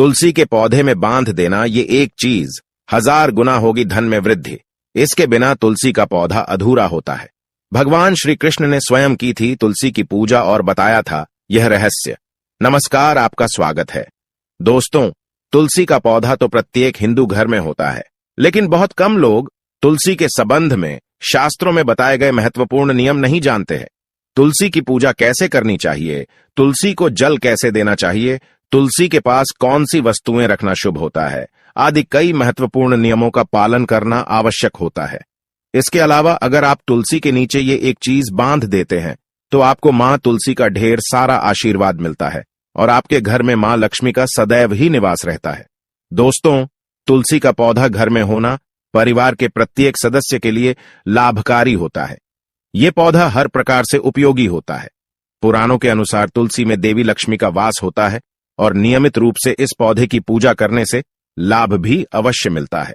तुलसी के पौधे में बांध देना ये एक चीज 1000 गुना होगी धन में वृद्धि। इसके बिना तुलसी का पौधा अधूरा होता है। भगवान श्री कृष्ण ने स्वयं की थी तुलसी की पूजा और बताया था यह रहस्य। नमस्कार, आपका स्वागत है। दोस्तों, तुलसी का पौधा तो प्रत्येक हिंदू घर में होता है, लेकिन बहुत कम लोग तुलसी के संबंध में शास्त्रों में बताए गए महत्वपूर्ण नियम नहीं जानते हैं। तुलसी की पूजा कैसे करनी चाहिए, तुलसी को जल कैसे देना चाहिए, तुलसी के पास कौन सी वस्तुएं रखना शुभ होता है, आदि कई महत्वपूर्ण नियमों का पालन करना आवश्यक होता है। इसके अलावा अगर आप तुलसी के नीचे ये एक चीज बांध देते हैं तो आपको मां तुलसी का ढेर सारा आशीर्वाद मिलता है और आपके घर में मां लक्ष्मी का सदैव ही निवास रहता है। दोस्तों, तुलसी का पौधा घर में होना परिवार के प्रत्येक सदस्य के लिए लाभकारी होता है। ये पौधा हर प्रकार से उपयोगी होता है। पुराणों के अनुसार तुलसी में देवी लक्ष्मी का वास होता है और नियमित रूप से इस पौधे की पूजा करने से लाभ भी अवश्य मिलता है।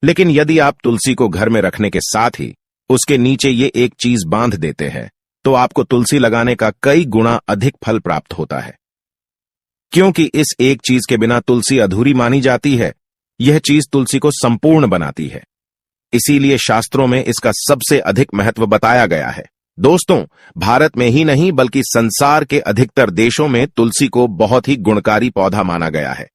लेकिन यदि आप तुलसी को घर में रखने के साथ ही उसके नीचे ये एक चीज बांध देते हैं तो आपको तुलसी लगाने का कई गुना अधिक फल प्राप्त होता है। क्योंकि इस एक चीज के बिना तुलसी अधूरी मानी जाती है, यह चीज तुलसी को संपूर्ण बनाती है। इसीलिए शास्त्रों में इसका सबसे अधिक महत्व बताया गया है। दोस्तों, भारत में ही नहीं बल्कि संसार के अधिकतर देशों में तुलसी को बहुत ही गुणकारी पौधा माना गया है।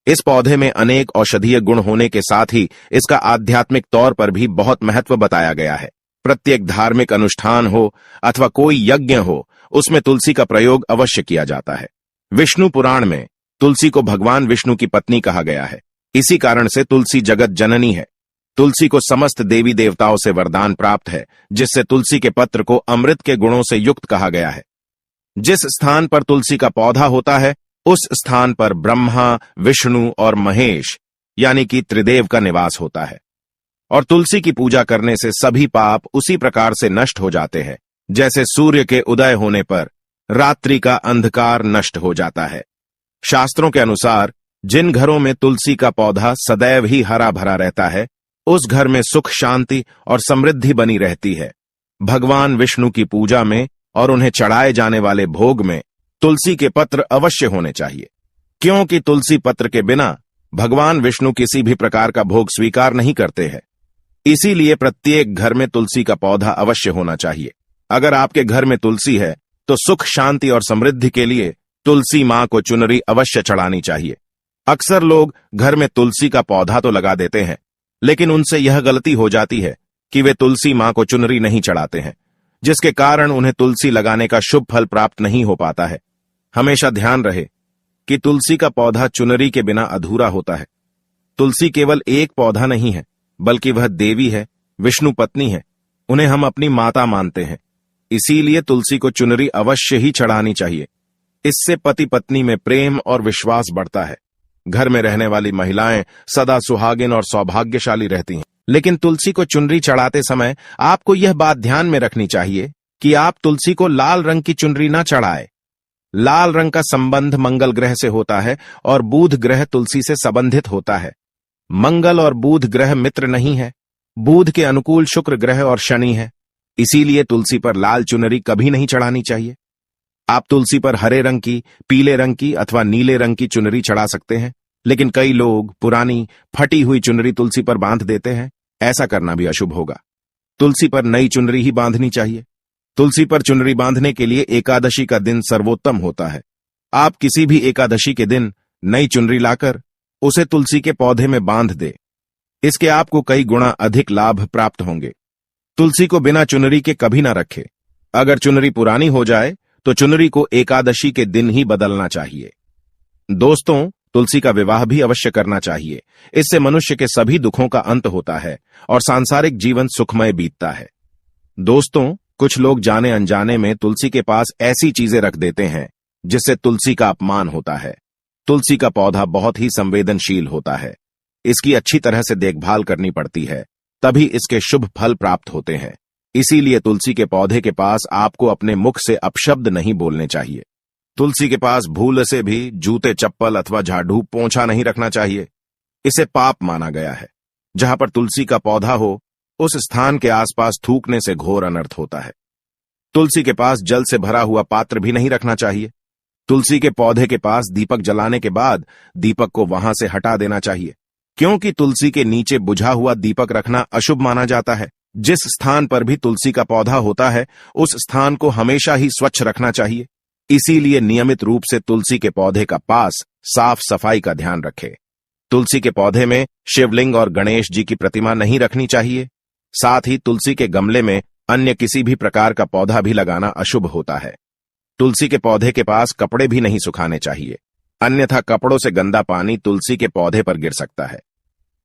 इस पौधे में अनेक औषधीय गुण होने के साथ ही इसका आध्यात्मिक तौर पर भी बहुत महत्व बताया गया है। प्रत्येक धार्मिक अनुष्ठान हो अथवा कोई यज्ञ हो, उसमें तुलसी का प्रयोग अवश्य किया जाता है। विष्णु पुराण में तुलसी को भगवान विष्णु की पत्नी कहा गया है। इसी कारण से तुलसी जगत जननी है। तुलसी को समस्त देवी देवताओं से वरदान प्राप्त है, जिससे तुलसी के पत्र को अमृत के गुणों से युक्त कहा गया है। जिस स्थान पर तुलसी का पौधा होता है उस स्थान पर ब्रह्मा, विष्णु और महेश यानी कि त्रिदेव का निवास होता है। और तुलसी की पूजा करने से सभी पाप उसी प्रकार से नष्ट हो जाते हैं जैसे सूर्य के उदय होने पर रात्रि का अंधकार नष्ट हो जाता है। शास्त्रों के अनुसार जिन घरों में तुलसी का पौधा सदैव ही हरा भरा रहता है, उस घर में सुख, शांति और समृद्धि बनी रहती है। भगवान विष्णु की पूजा में और उन्हें चढ़ाए जाने वाले भोग में तुलसी के पत्र अवश्य होने चाहिए, क्योंकि तुलसी पत्र के बिना भगवान विष्णु किसी भी प्रकार का भोग स्वीकार नहीं करते हैं। इसीलिए प्रत्येक घर में तुलसी का पौधा अवश्य होना चाहिए। अगर आपके घर में तुलसी है तो सुख, शांति और समृद्धि के लिए तुलसी मां को चुनरी अवश्य चढ़ानी चाहिए। अक्सर लोग घर में तुलसी का पौधा तो लगा देते हैं, लेकिन उनसे यह गलती हो जाती है कि वे तुलसी मां को चुनरी नहीं चढ़ाते हैं, जिसके कारण उन्हें तुलसी लगाने का शुभ फल प्राप्त नहीं हो पाता है। हमेशा ध्यान रहे कि तुलसी का पौधा चुनरी के बिना अधूरा होता है। तुलसी केवल एक पौधा नहीं है, बल्कि वह देवी है, विष्णु पत्नी है। उन्हें हम अपनी माता मानते हैं। इसीलिए तुलसी को चुनरी अवश्य ही चढ़ानी चाहिए। इससे पति पत्नी में प्रेम और विश्वास बढ़ता है। घर में रहने वाली महिलाएं सदा सुहागिन और सौभाग्यशाली रहती हैं। लेकिन तुलसी को चुनरी चढ़ाते समय आपको यह बात ध्यान में रखनी चाहिए कि आप तुलसी को लाल रंग की चुनरी ना चढ़ाए। लाल रंग का संबंध मंगल ग्रह से होता है और बुध ग्रह तुलसी से संबंधित होता है। मंगल और बुध ग्रह मित्र नहीं है। बुध के अनुकूल शुक्र ग्रह और शनि है। इसीलिए तुलसी पर लाल चुनरी कभी नहीं चढ़ानी चाहिए। आप तुलसी पर हरे रंग की, पीले रंग की अथवा नीले रंग की चुनरी चढ़ा सकते हैं, लेकिन कई लोग पुरानी फटी हुई चुनरी तुलसी पर बांध देते हैं। ऐसा करना भी अशुभ होगा। तुलसी पर नई चुनरी ही बांधनी चाहिए। तुलसी पर चुनरी बांधने के लिए एकादशी का दिन सर्वोत्तम होता है। आप किसी भी एकादशी के दिन नई चुनरी लाकर उसे तुलसी के पौधे में बांध दे। इसके आपको कई गुना अधिक लाभ प्राप्त होंगे। तुलसी को बिना चुनरी के कभी ना रखे। अगर चुनरी पुरानी हो जाए तो चुनरी को एकादशी के दिन ही बदलना चाहिए। दोस्तों, तुलसी का विवाह भी अवश्य करना चाहिए। इससे मनुष्य के सभी दुखों का अंत होता है और सांसारिक जीवन सुखमय बीतता है। दोस्तों, कुछ लोग जाने अनजाने में तुलसी के पास ऐसी चीजें रख देते हैं जिससे तुलसी का अपमान होता है। तुलसी का पौधा बहुत ही संवेदनशील होता है। इसकी अच्छी तरह से देखभाल करनी पड़ती है, तभी इसके शुभ फल प्राप्त होते हैं। इसीलिए तुलसी के पौधे के पास आपको अपने मुख से अपशब्द नहीं बोलने चाहिए। तुलसी के पास भूल से भी जूते, चप्पल अथवा झाड़ू, पोंछा नहीं रखना चाहिए। इसे पाप माना गया है। जहां पर तुलसी का पौधा हो उस स्थान के आसपास थूकने से घोर अनर्थ होता है। तुलसी के पास जल से भरा हुआ पात्र भी नहीं रखना चाहिए। तुलसी के पौधे के पास दीपक जलाने के बाद दीपक को वहां से हटा देना चाहिए, क्योंकि तुलसी के नीचे बुझा हुआ दीपक रखना अशुभ माना जाता है। जिस स्थान पर भी तुलसी का पौधा होता है उस स्थान को हमेशा ही स्वच्छ रखना चाहिए। इसीलिए नियमित रूप से तुलसी के पौधे का पास साफ सफाई का ध्यान रखें। तुलसी के पौधे में शिवलिंग और गणेश जी की प्रतिमा नहीं रखनी चाहिए। साथ ही तुलसी के गमले में अन्य किसी भी प्रकार का पौधा भी लगाना अशुभ होता है। तुलसी के पौधे के पास कपड़े भी नहीं सुखाने चाहिए, अन्यथा कपड़ों से गंदा पानी तुलसी के पौधे पर गिर सकता है।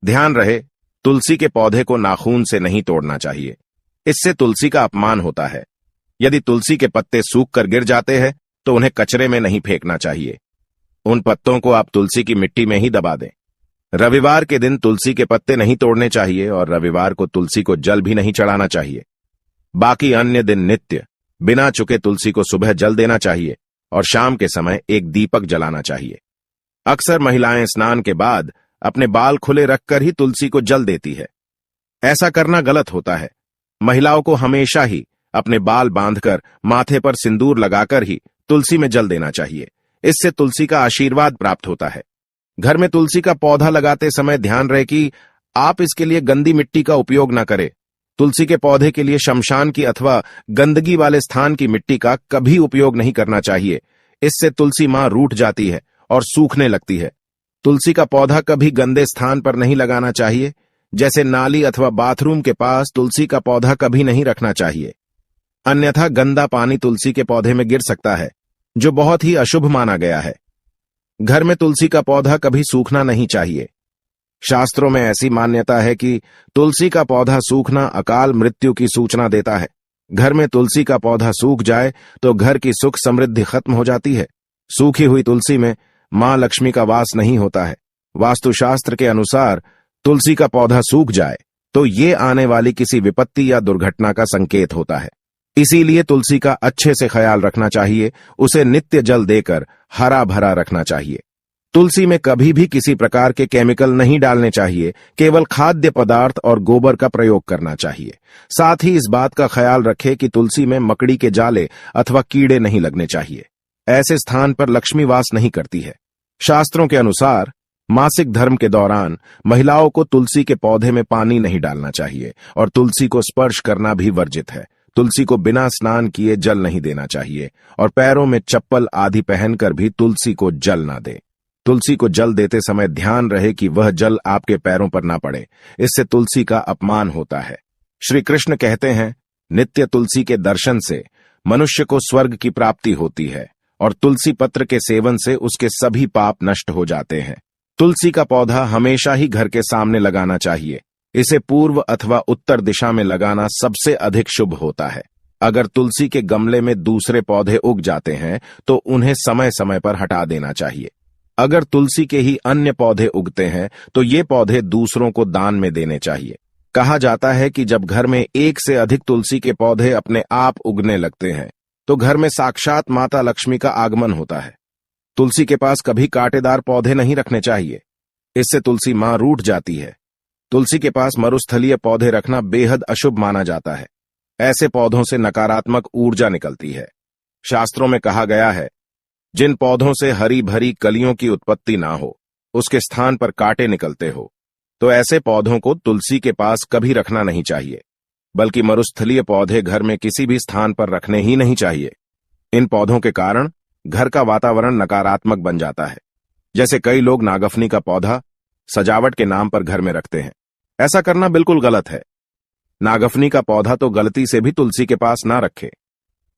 ध्यान रहे, तुलसी के पौधे को नाखून से नहीं तोड़ना चाहिए, इससे तुलसी का अपमान होता है। यदि तुलसी के पत्ते सूख कर गिर जाते हैं तो उन्हें कचरे में नहीं फेंकना चाहिए, उन पत्तों को आप तुलसी की मिट्टी में ही दबा दें। रविवार के दिन तुलसी के पत्ते नहीं तोड़ने चाहिए और रविवार को तुलसी को जल भी नहीं चढ़ाना चाहिए। बाकी अन्य दिन नित्य बिना चुके तुलसी को सुबह जल देना चाहिए और शाम के समय एक दीपक जलाना चाहिए। अक्सर महिलाएं स्नान के बाद अपने बाल खुले रखकर ही तुलसी को जल देती है। ऐसा करना गलत होता है। महिलाओं को हमेशा ही अपने बाल बांधकर माथे पर सिंदूर लगाकर ही तुलसी में जल देना चाहिए, इससे तुलसी का आशीर्वाद प्राप्त होता है। घर में तुलसी का पौधा लगाते समय ध्यान रहे कि आप इसके लिए गंदी मिट्टी का उपयोग न करें। तुलसी के पौधे के लिए शमशान की अथवा गंदगी वाले स्थान की मिट्टी का कभी उपयोग नहीं करना चाहिए, इससे तुलसी मां रूठ जाती है और सूखने लगती है। तुलसी का पौधा कभी गंदे स्थान पर नहीं लगाना चाहिए, जैसे नाली अथवा बाथरूम के पास तुलसी का पौधा कभी नहीं रखना चाहिए, अन्यथा गंदा पानी तुलसी के पौधे में गिर सकता है, जो बहुत ही अशुभ माना गया है। घर में तुलसी का पौधा कभी सूखना नहीं चाहिए। शास्त्रों में ऐसी मान्यता है कि तुलसी का पौधा सूखना अकाल मृत्यु की सूचना देता है। घर में तुलसी का पौधा सूख जाए तो घर की सुख समृद्धि खत्म हो जाती है। सूखी हुई तुलसी में मां लक्ष्मी का वास नहीं होता है। वास्तुशास्त्र के अनुसार तुलसी का पौधा सूख जाए तो ये आने वाली किसी विपत्ति या दुर्घटना का संकेत होता है। इसीलिए तुलसी का अच्छे से ख्याल रखना चाहिए, उसे नित्य जल देकर हरा भरा रखना चाहिए। तुलसी में कभी भी किसी प्रकार के केमिकल नहीं डालने चाहिए, केवल खाद्य पदार्थ और गोबर का प्रयोग करना चाहिए। साथ ही इस बात का ख्याल रखें कि तुलसी में मकड़ी के जाले अथवा कीड़े नहीं लगने चाहिए। ऐसे स्थान पर लक्ष्मी वास नहीं करती है। शास्त्रों के अनुसार मासिक धर्म के दौरान महिलाओं को तुलसी के पौधे में पानी नहीं डालना चाहिए और तुलसी को स्पर्श करना भी वर्जित है। तुलसी को बिना स्नान किए जल नहीं देना चाहिए और पैरों में चप्पल आदि पहनकर भी तुलसी को जल ना दें। तुलसी को जल देते समय ध्यान रहे कि वह जल आपके पैरों पर ना पड़े, इससे तुलसी का अपमान होता है। श्री कृष्ण कहते हैं, नित्य तुलसी के दर्शन से मनुष्य को स्वर्ग की प्राप्ति होती है और तुलसी पत्र के सेवन से उसके सभी पाप नष्ट हो जाते हैं। तुलसी का पौधा हमेशा ही घर के सामने लगाना चाहिए। इसे पूर्व अथवा उत्तर दिशा में लगाना सबसे अधिक शुभ होता है। अगर तुलसी के गमले में दूसरे पौधे उग जाते हैं तो उन्हें समय समय पर हटा देना चाहिए। अगर तुलसी के ही अन्य पौधे उगते हैं तो ये पौधे दूसरों को दान में देने चाहिए। कहा जाता है कि जब घर में एक से अधिक तुलसी के पौधे अपने आप उगने लगते हैं तो घर में साक्षात माता लक्ष्मी का आगमन होता है। तुलसी के पास कभी कांटेदार पौधे नहीं रखने चाहिए, इससे तुलसी मां रूठ जाती है। तुलसी के पास मरुस्थलीय पौधे रखना बेहद अशुभ माना जाता है। ऐसे पौधों से नकारात्मक ऊर्जा निकलती है। शास्त्रों में कहा गया है, जिन पौधों से हरी भरी कलियों की उत्पत्ति ना हो, उसके स्थान पर कांटे निकलते हो, तो ऐसे पौधों को तुलसी के पास कभी रखना नहीं चाहिए, बल्कि मरुस्थलीय पौधे घर में किसी भी स्थान पर रखने ही नहीं चाहिए। इन पौधों के कारण घर का वातावरण नकारात्मक बन जाता है। जैसे कई लोग नागफनी का पौधा सजावट के नाम पर घर में रखते हैं। ऐसा करना बिल्कुल गलत है। नागफनी का पौधा तो गलती से भी तुलसी के पास ना रखे।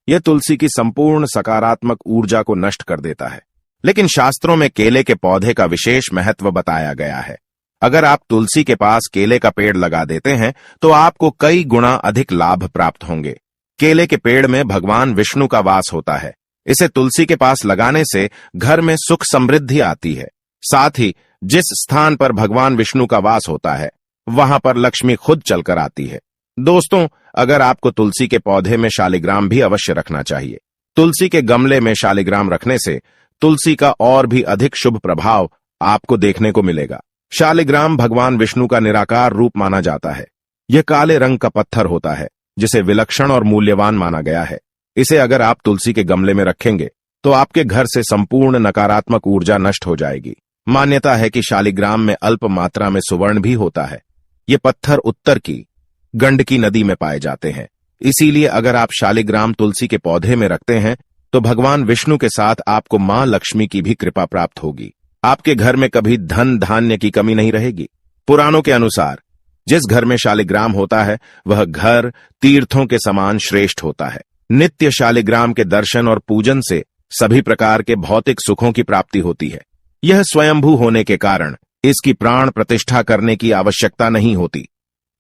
यह तुलसी की संपूर्ण सकारात्मक ऊर्जा को नष्ट कर देता है। लेकिन शास्त्रों में केले के पौधे का विशेष महत्व बताया गया है। अगर आप तुलसी के पास केले का पेड़ लगा देते हैं तो आपको कई गुना अधिक लाभ प्राप्त होंगे। केले के पेड़ में भगवान विष्णु का वास होता है। इसे तुलसी के पास लगाने से घर में सुख समृद्धि आती है। साथ ही जिस स्थान पर भगवान विष्णु का वास होता है वहां पर लक्ष्मी खुद चलकर आती है। दोस्तों, अगर आपको तुलसी के पौधे में शालिग्राम भी अवश्य रखना चाहिए। तुलसी के गमले में शालिग्राम रखने से तुलसी का और भी अधिक शुभ प्रभाव आपको देखने को मिलेगा। शालिग्राम भगवान विष्णु का निराकार रूप माना जाता है। यह काले रंग का पत्थर होता है जिसे विलक्षण और मूल्यवान माना गया है। इसे अगर आप तुलसी के गमले में रखेंगे तो आपके घर से संपूर्ण नकारात्मक ऊर्जा नष्ट हो जाएगी। मान्यता है कि शालिग्राम में अल्प मात्रा में सुवर्ण भी होता है। ये पत्थर उत्तर की गंडकी नदी में पाए जाते हैं। इसीलिए अगर आप शालिग्राम तुलसी के पौधे में रखते हैं तो भगवान विष्णु के साथ आपको मां लक्ष्मी की भी कृपा प्राप्त होगी। आपके घर में कभी धन धान्य की कमी नहीं रहेगी। पुराणों के अनुसार जिस घर में शालिग्राम होता है वह घर तीर्थों के समान श्रेष्ठ होता है। नित्य शालिग्राम के दर्शन और पूजन से सभी प्रकार के भौतिक सुखों की प्राप्ति होती है। यह स्वयंभू होने के कारण इसकी प्राण प्रतिष्ठा करने की आवश्यकता नहीं होती।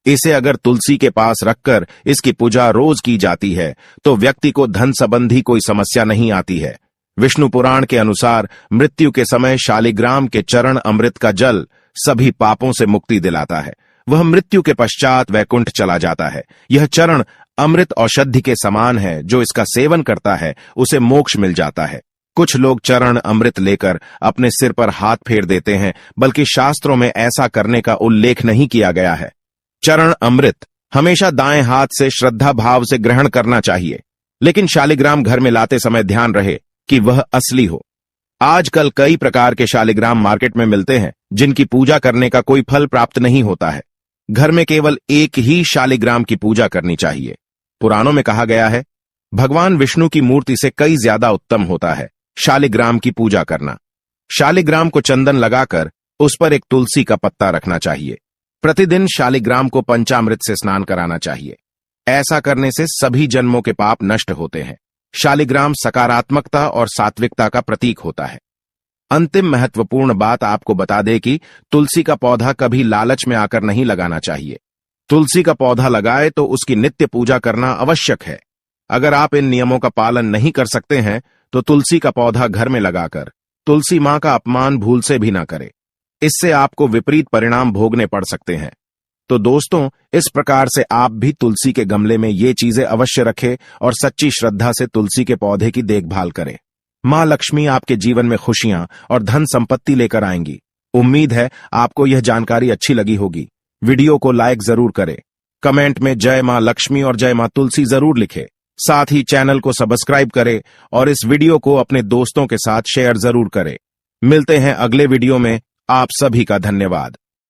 इसे अगर तुलसी के पास रखकर इसकी पूजा रोज की जाती है तो व्यक्ति को धन संबंधी कोई समस्या नहीं आती है। विष्णु पुराण के अनुसार मृत्यु के समय शालिग्राम के चरण अमृत का जल सभी पापों से मुक्ति दिलाता है। वह मृत्यु के पश्चात वैकुंठ चला जाता है। यह चरण अमृत औषधि के समान है। जो इसका सेवन करता है उसे मोक्ष मिल जाता है। कुछ लोग चरण अमृत लेकर अपने सिर पर हाथ फेर देते हैं, बल्कि शास्त्रों में ऐसा करने का उल्लेख नहीं किया गया है। चरण अमृत हमेशा दाएं हाथ से श्रद्धा भाव से ग्रहण करना चाहिए, लेकिन शालिग्राम घर में लाते समय ध्यान रहे कि वह असली हो। आजकल कई प्रकार के शालिग्राम मार्केट में मिलते हैं जिनकी पूजा करने का कोई फल प्राप्त नहीं होता है। घर में केवल एक ही शालिग्राम की पूजा करनी चाहिए। पुराणों में कहा गया है भगवान विष्णु की मूर्ति से कई ज्यादा उत्तम होता है शालिग्राम की पूजा करना। शालिग्राम को चंदन लगाकर उस पर एक तुलसी का पत्ता रखना चाहिए। प्रतिदिन शालिग्राम को पंचामृत से स्नान कराना चाहिए। ऐसा करने से सभी जन्मों के पाप नष्ट होते हैं। शालिग्राम सकारात्मकता और सात्विकता का प्रतीक होता है। अंतिम महत्वपूर्ण बात आपको बता दे कि तुलसी का पौधा कभी लालच में आकर नहीं लगाना चाहिए। तुलसी का पौधा लगाए तो उसकी नित्य पूजा करना आवश्यक है। अगर आप इन नियमों का पालन नहीं कर सकते हैं तो तुलसी का पौधा घर में लगाकर तुलसी मां का अपमान भूल से भी ना करें। इससे आपको विपरीत परिणाम भोगने पड़ सकते हैं। तो दोस्तों, इस प्रकार से आप भी तुलसी के गमले में ये चीजें अवश्य रखें और सच्ची श्रद्धा से तुलसी के पौधे की देखभाल करें। मां लक्ष्मी आपके जीवन में खुशियां और धन संपत्ति लेकर आएंगी। उम्मीद है आपको यह जानकारी अच्छी लगी होगी। वीडियो को लाइक जरूर करें, कमेंट में जय मां लक्ष्मी और जय मां तुलसी जरूर लिखें। साथ ही चैनल को सब्सक्राइब करें और इस वीडियो को अपने दोस्तों के साथ शेयर जरूर करें। मिलते हैं अगले वीडियो में। आप सभी का धन्यवाद।